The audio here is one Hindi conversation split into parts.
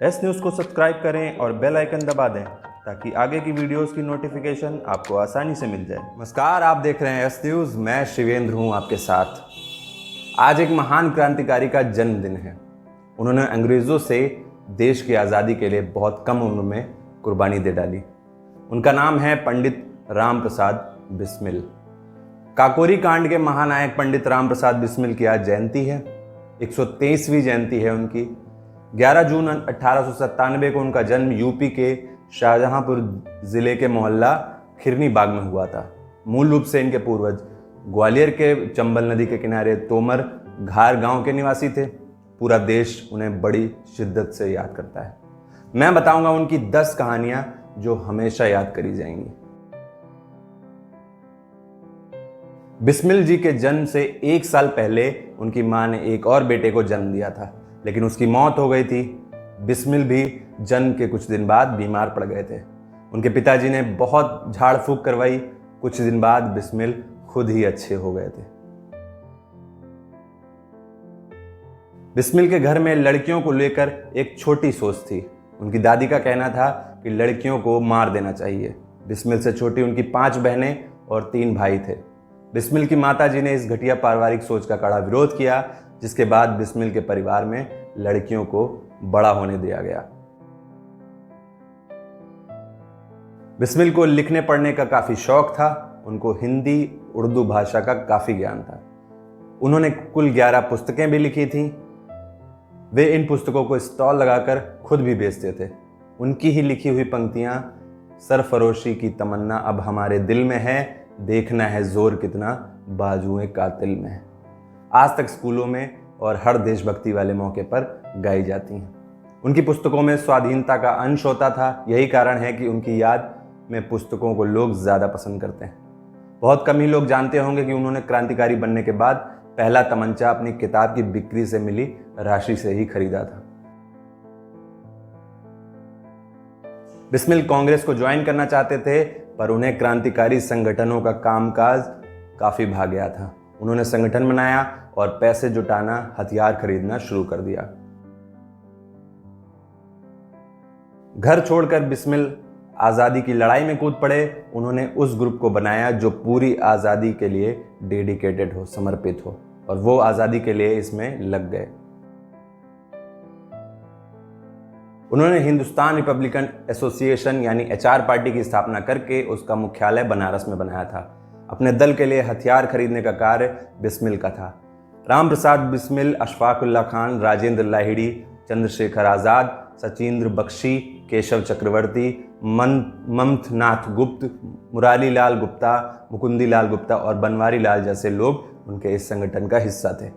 एस न्यूज़ को सब्सक्राइब करें और बेल आइकन दबा दें ताकि आगे की वीडियोस की नोटिफिकेशन आपको आसानी से मिल जाए। नमस्कार, आप देख रहे हैं एस न्यूज़। मैं शिवेंद्र हूं आपके साथ। आज एक महान क्रांतिकारी का जन्मदिन है। उन्होंने अंग्रेज़ों से देश की आज़ादी के लिए बहुत कम उम्र में कुर्बानी दे डाली। उनका नाम है पंडित राम प्रसाद बिस्मिल। काकोरी कांड के महानायक पंडित राम प्रसाद बिस्मिल की आज जयंती है। 123वीं जयंती है उनकी। 11 जून 1897 को उनका जन्म यूपी के शाहजहांपुर जिले के मोहल्ला खिरनी बाग में हुआ था। मूल रूप से इनके पूर्वज ग्वालियर के चंबल नदी के किनारे तोमर घार गांव के निवासी थे। पूरा देश उन्हें बड़ी शिद्दत से याद करता है। मैं बताऊंगा उनकी 10 कहानियां जो हमेशा याद करी जाएंगी। बिस्मिल जी के जन्म से 1 साल पहले उनकी मां ने एक और बेटे को जन्म दिया था, लेकिन उसकी मौत हो गई थी। बिस्मिल भी जन्म के कुछ दिन बाद बीमार पड़ गए थे। उनके पिताजी ने बहुत झाड़ फूक करवाई। कुछ दिन बाद बिस्मिल खुद ही अच्छे हो गए थे। बिस्मिल के घर में लड़कियों को लेकर एक छोटी सोच थी। उनकी दादी का कहना था कि लड़कियों को मार देना चाहिए। बिस्मिल से छोटी उनकी 5 बहनें और 3 भाई थे। बिस्मिल की माताजी ने इस घटिया पारिवारिक सोच का कड़ा विरोध किया, जिसके बाद बिस्मिल के परिवार में लड़कियों को बड़ा होने दिया गया। बिस्मिल को लिखने पढ़ने का काफी शौक था। उनको हिंदी उर्दू भाषा का काफी ज्ञान था। उन्होंने कुल 11 पुस्तकें भी लिखी थीं। वे इन पुस्तकों को स्टॉल लगाकर खुद भी बेचते थे। उनकी ही लिखी हुई पंक्तियां, सरफरोशी की तमन्ना अब हमारे दिल में है, देखना है जोर कितना बाजुएं कातिल में है, आज तक स्कूलों में और हर देशभक्ति वाले मौके पर गाई जाती हैं। उनकी पुस्तकों में स्वाधीनता का अंश होता था। यही कारण है कि उनकी याद में पुस्तकों को लोग ज़्यादा पसंद करते हैं। बहुत कम ही लोग जानते होंगे कि उन्होंने क्रांतिकारी बनने के बाद पहला तमंचा अपनी किताब की बिक्री से मिली राशि से ही खरीदा था। बिस्मिल कांग्रेस को ज्वाइन करना चाहते थे, पर उन्हें क्रांतिकारी संगठनों का कामकाज काफ़ी भा गया था। उन्होंने संगठन बनाया और पैसे जुटाना, हथियार खरीदना शुरू कर दिया। घर छोड़कर बिस्मिल आज़ादी की लड़ाई में कूद पड़े। उन्होंने उस ग्रुप को बनाया जो पूरी आज़ादी के लिए डेडिकेटेड हो, समर्पित हो, और वो आज़ादी के लिए इसमें लग गए। उन्होंने हिंदुस्तान रिपब्लिकन एसोसिएशन यानी HR पार्टी की स्थापना करके उसका मुख्यालय बनारस में बनाया था। अपने दल के लिए हथियार खरीदने का कार्य बिस्मिल का था। राम प्रसाद बिस्मिल, अशफाक उल्लाह खान, राजेंद्र लाहिड़ी, चंद्रशेखर आज़ाद, सचिंद्र बख्शी, केशव चक्रवर्ती, ममथनाथ गुप्त, मुरारी लाल गुप्ता, मुकुंदी लाल गुप्ता और बनवारी लाल जैसे लोग उनके इस संगठन का हिस्सा थे।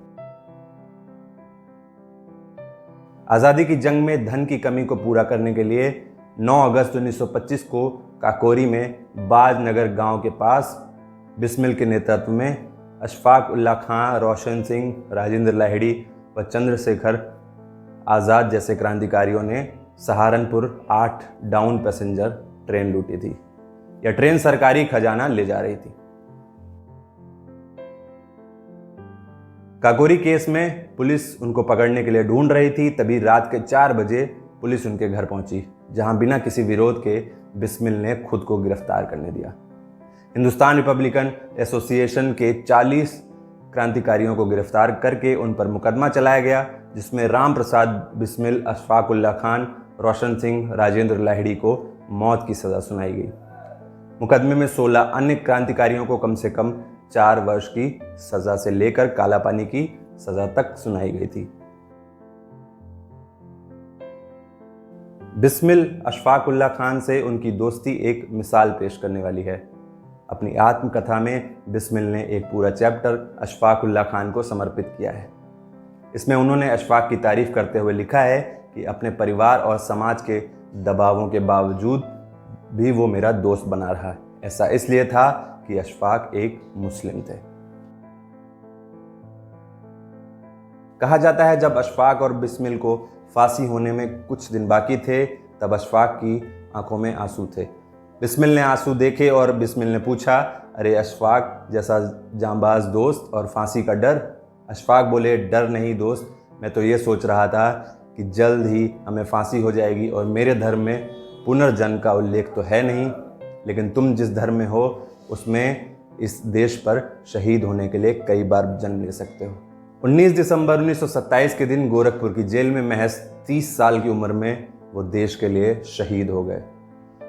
आज़ादी की जंग में धन की कमी को पूरा करने के लिए 9 अगस्त 1925 को काकोरी में बाज नगर गांव के पास बिस्मिल के नेतृत्व में अशफाक उल्लाह खां, रोशन सिंह, राजेंद्र लाहिड़ी व चंद्रशेखर आज़ाद जैसे क्रांतिकारियों ने सहारनपुर 8 डाउन पैसेंजर ट्रेन लूटी थी। यह ट्रेन सरकारी खजाना ले जा रही थी। काकोरी केस में पुलिस उनको पकड़ने के लिए ढूंढ रही थी। तभी रात के 4 बजे पुलिस उनके घर पहुंची, जहां बिना किसी विरोध के बिस्मिल ने खुद को गिरफ्तार करने दिया। हिंदुस्तान रिपब्लिकन एसोसिएशन के 40 क्रांतिकारियों को गिरफ्तार करके उन पर मुकदमा चलाया गया, जिसमें राम प्रसाद बिस्मिल, अशफाक उल्लाह खान, रोशन सिंह, राजेंद्र लाहिड़ी को मौत की सज़ा सुनाई गई। मुकदमे में 16 अन्य क्रांतिकारियों को कम से कम 4 वर्ष की सज़ा से लेकर कालापानी की सज़ा तक सुनाई गई थी। बिस्मिल अशफाक उल्लाह खान से उनकी दोस्ती एक मिसाल पेश करने वाली है। अपनी आत्मकथा में बिस्मिल ने एक पूरा चैप्टर अशफाक उल्लाह खान को समर्पित किया है। इसमें उन्होंने अशफाक की तारीफ करते हुए लिखा है कि अपने परिवार और समाज के दबावों के बावजूद भी वो मेरा दोस्त बना रहा है। ऐसा इसलिए था कि अशफाक एक मुस्लिम थे। कहा जाता है जब अशफाक और बिस्मिल को फांसी होने में कुछ दिन बाकी थे, तब अशफाक की आंखों में आंसू थे। बिस्मिल ने आंसू देखे और बिस्मिल ने पूछा, अरे अशफाक जैसा जांबाज दोस्त और फांसी का डर। अशफाक बोले, डर नहीं दोस्त, मैं तो ये सोच रहा था कि जल्द ही हमें फांसी हो जाएगी और मेरे धर्म में पुनर्जन्म का उल्लेख तो है नहीं, लेकिन तुम जिस धर्म में हो उसमें इस देश पर शहीद होने के लिए कई बार जन्म ले सकते हो। 19 दिसंबर 1927 के दिन गोरखपुर की जेल में महज 30 साल की उम्र में वो देश के लिए शहीद हो गए।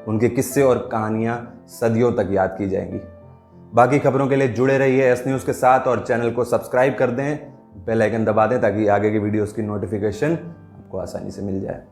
उनके किस्से और कहानियां सदियों तक याद की जाएंगी। बाकी खबरों के लिए जुड़े रहिए एस न्यूज़ के साथ और चैनल को सब्सक्राइब कर दें, बेल आइकन दबा दें ताकि आगे की वीडियोस की नोटिफिकेशन आपको आसानी से मिल जाए।